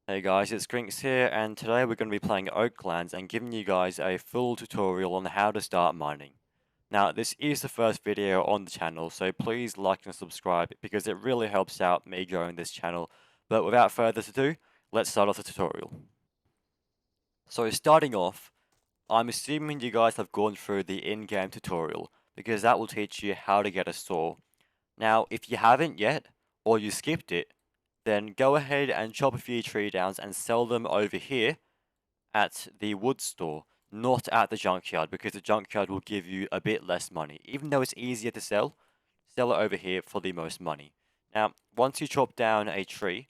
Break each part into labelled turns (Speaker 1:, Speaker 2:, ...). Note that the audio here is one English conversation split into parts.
Speaker 1: Hey guys, it's Grinks here, and today we're going to be playing Oaklands and giving you guys a full tutorial on how to start mining. Now, this is the first video on the channel, so please like and subscribe because it really helps out me growing this channel. But without further ado, let's start off the tutorial. So starting off, I'm assuming you guys have gone through the in-game tutorial because that will teach you how to get a saw. Now, if you haven't yet, or you skipped it, then go ahead and chop a few tree downs and sell them over here at the wood store, not at the junkyard, because the junkyard will give you a bit less money. Even though it's easier to sell it over here for the most money. Now, once you chop down a tree,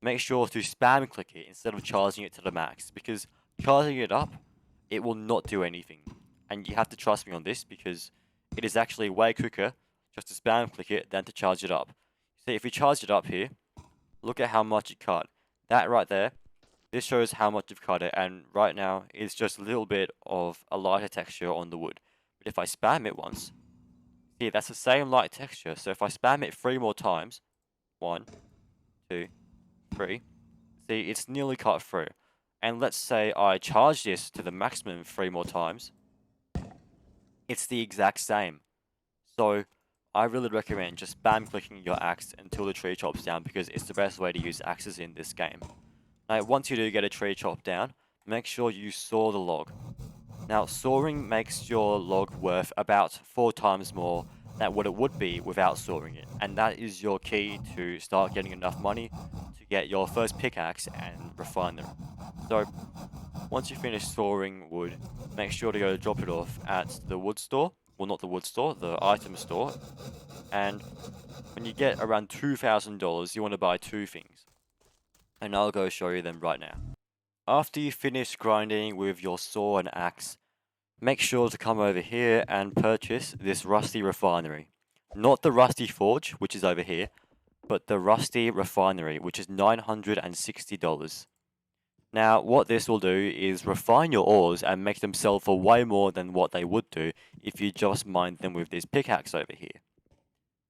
Speaker 1: make sure to spam click it instead of charging it to the max, because charging it up, it will not do anything. And you have to trust me on this, because it is actually way quicker just to spam click it than to charge it up. See, if you charge it up here, look at how much you cut. That right there, this shows how much you've cut it, and right now it's just a little bit of a lighter texture on the wood. But if I spam it once, see, that's the same light texture. So if I spam it 3 more times, 1, 2, 3, see, it's nearly cut through. And let's say I charge this to the maximum 3 more times, it's the exact same. So I really recommend just spam clicking your axe until the tree chops down because it's the best way to use axes in this game. Now, once you do get a tree chopped down, make sure you saw the log. Now, sawing makes your log worth about 4 times more than what it would be without sawing it. And that is your key to start getting enough money to get your first pickaxe and refine them. So, once you finish sawing wood, make sure to go drop it off at the wood store. Well, not the wood store, the item store. And when you get around $2,000, you want to buy 2 things. And I'll go show you them right now. After you finish grinding with your saw and axe, make sure to come over here and purchase this Rusty Refinery. Not the Rusty Forge, which is over here, but the Rusty Refinery, which is $960. Now, what this will do is refine your ores and make them sell for way more than what they would do if you just mined them with this pickaxe over here.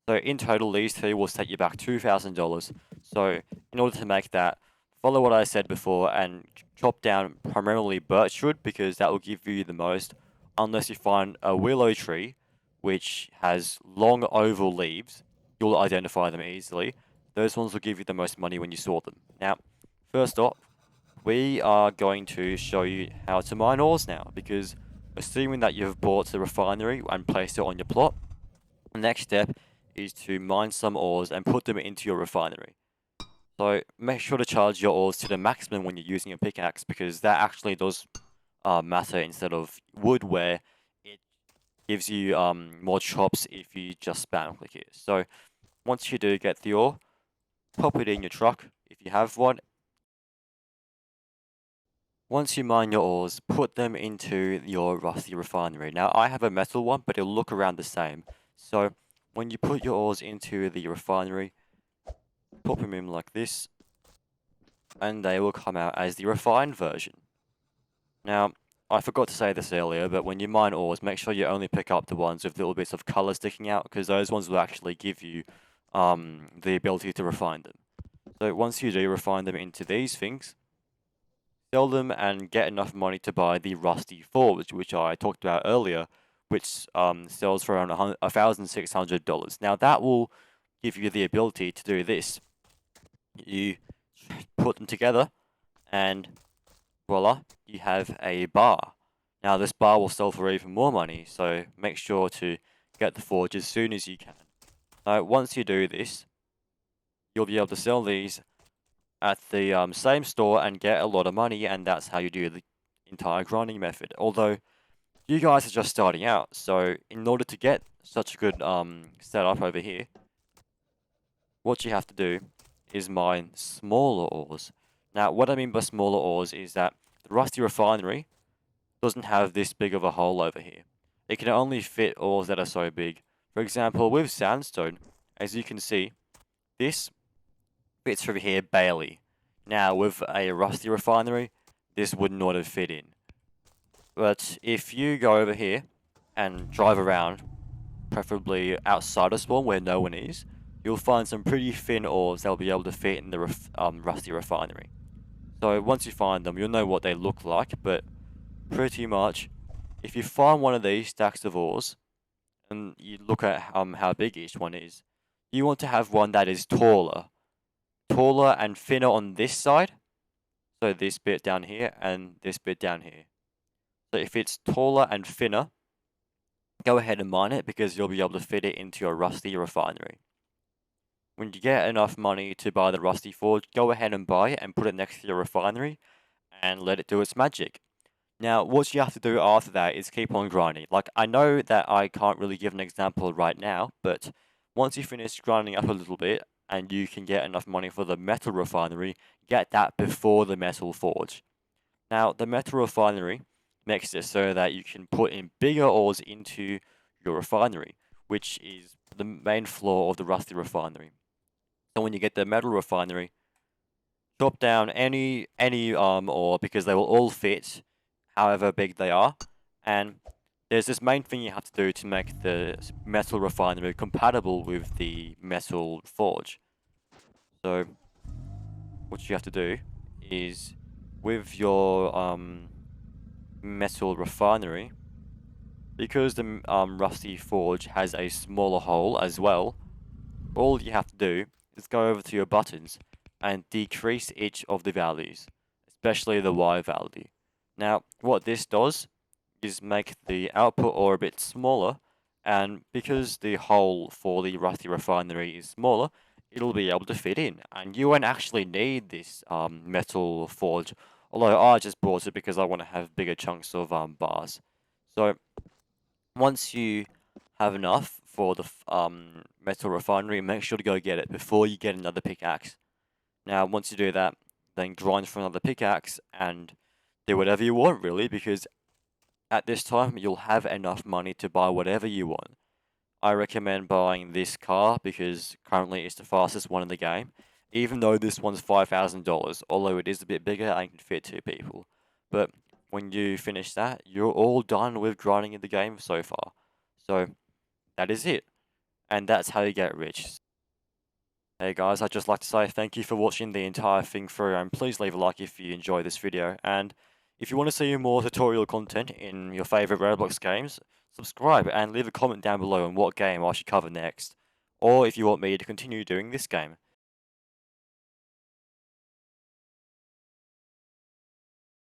Speaker 1: So in total, these 2 will set you back $2,000. So in order to make that, follow what I said before and chop down primarily birchwood because that will give you the most, unless you find a willow tree which has long oval leaves, you'll identify them easily. Those ones will give you the most money when you saw them. Now, first off, we are going to show you how to mine ores now because assuming that you've bought the refinery and placed it on your plot, the next step is to mine some ores and put them into your refinery. So make sure to charge your ores to the maximum when you're using a pickaxe because that actually does matter instead of wood where it gives you more chops if you just spam click it. So once you do get the ore, pop it in your truck if you have one. Once you mine your ores, put them into your Rusty Refinery. Now I have a metal one, but it'll look around the same. So when you put your ores into the refinery, pop them in like this, and they will come out as the refined version. Now, I forgot to say this earlier, but when you mine ores, make sure you only pick up the ones with little bits of color sticking out, because those ones will actually give you the ability to refine them. So once you do refine them into these things, sell them and get enough money to buy the Rusty Forge, which I talked about earlier, which sells for around $1,600. Now that will give you the ability to do this. You put them together, and voila, you have a bar. Now this bar will sell for even more money, so make sure to get the forge as soon as you can. Now once you do this, you'll be able to sell these at the same store and get a lot of money, and that's how you do the entire grinding method. Although you guys are just starting out, so in order to get such a good setup over here, what you have to do is mine smaller ores. Now, what I mean by smaller ores is that the Rusty Refinery doesn't have this big of a hole over here. It can only fit ores that are so big. For example, with sandstone, as you can see, this fits through here barely. Now, with a Rusty Refinery, this would not have fit in. But if you go over here and drive around, preferably outside of spawn where no one is, you'll find some pretty thin ores that will be able to fit in the Rusty Refinery. So once you find them, you'll know what they look like, but pretty much, if you find one of these stacks of ores, and you look at how big each one is, you want to have one that is taller and thinner on this side, so this bit down here and this bit down here. So if it's taller and thinner, go ahead and mine it because you'll be able to fit it into your rusty refinery. When you get enough money to buy the rusty forge, go ahead and buy it and put it next to your refinery and let it do its magic. Now, what you have to do after that is keep on grinding. Like, I know that I can't really give an example right now, but once you finish grinding up a little bit and you can get enough money for the metal refinery, get that before the metal forge. Now, the metal refinery makes it so that you can put in bigger ores into your refinery, which is the main flaw of the rusty refinery. So when you get the metal refinery, chop down any ore because they will all fit however big they are, and there's this main thing you have to do to make the metal refinery compatible with the metal forge. So what you have to do is with your metal refinery, because the rusty forge has a smaller hole as well, all you have to do is go over to your buttons and decrease each of the values, especially the Y value. Now, what this does is make the output ore a bit smaller, and because the hole for the rusty refinery is smaller, it'll be able to fit in, and you won't actually need this metal forge, although I just bought it because I want to have bigger chunks of bars. So once you have enough for the metal refinery, make sure to go get it before you get another pickaxe. Now, once you do that, then grind for another pickaxe and do whatever you want, really, because at this time you'll have enough money to buy whatever you want. I recommend buying this car because currently it's the fastest one in the game, even though this one's $5,000, although it is a bit bigger and can fit two people. But when you finish that, you're all done with grinding in the game so far. So that is it. And that's how you get rich. Hey guys, I'd just like to say thank you for watching the entire thing through, and please leave a like if you enjoy this video. And if you want to see more tutorial content in your favourite Roblox games, subscribe and leave a comment down below on what game I should cover next, or if you want me to continue doing this game.